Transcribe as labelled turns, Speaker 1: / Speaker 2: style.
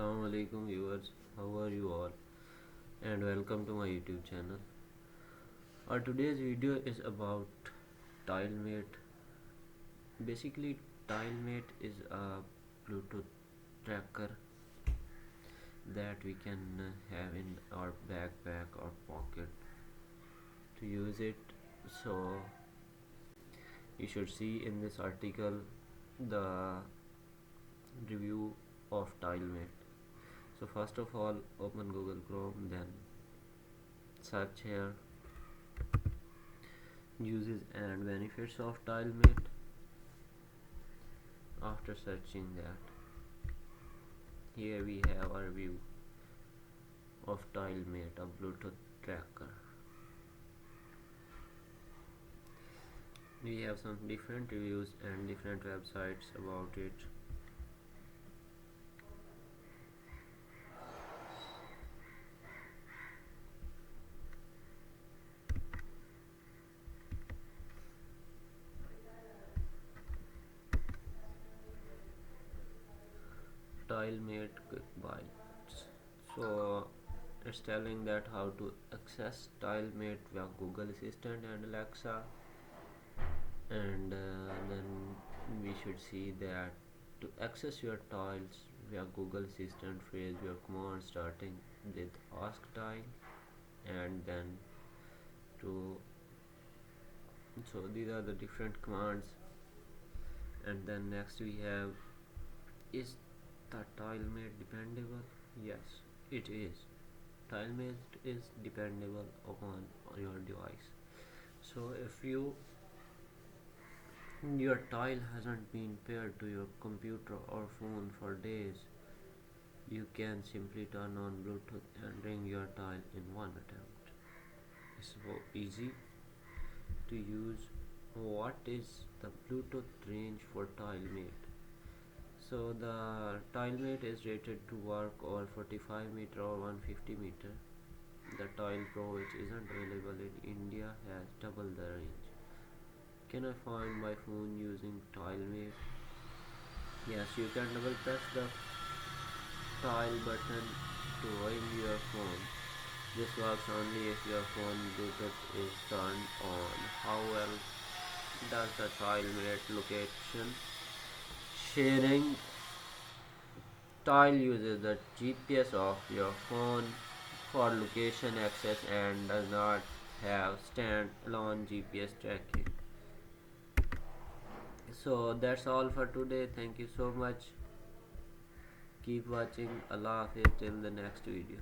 Speaker 1: Assalamu alaikum viewers, how are you all, and welcome to my YouTube channel. Our today's video is about TileMate. Basically, TileMate is a Bluetooth tracker that we can have in our backpack or pocket to use it. So you should see in this article the review of TileMate. So first of all, open Google Chrome, then search here uses and benefits of TileMate. After searching that, here we have a review of TileMate, a Bluetooth tracker. We have some different reviews and different websites about it. TileMate Quick Bytes. So it's telling that how to access TileMate via Google Assistant and Alexa, and then we should see that to access your tiles via Google Assistant, phrase your command starting with ask tile, and then to so these are the different commands. And then next we have, is the TileMate dependable? Yes, it is. TileMate is dependable upon your device. So if your tile hasn't been paired to your computer or phone for days, you can simply turn on Bluetooth and ring your tile in one attempt. It's so easy to use. What is the Bluetooth range for TileMate? So the TileMate is rated to work over 45 meter or 150 meter. The Tile Pro, which isn't available in India, has double the range. Can I find my phone using TileMate? Yes, you can double press the tile button to ring your phone. This works only if your phone Bluetooth is turned on. How well does the TileMate location sharing? Tile uses the GPS of your phone for location access and does not have stand-alone GPS tracking. So that's all for today. Thank you so much. Keep watching. Allah Hafiz till the next video.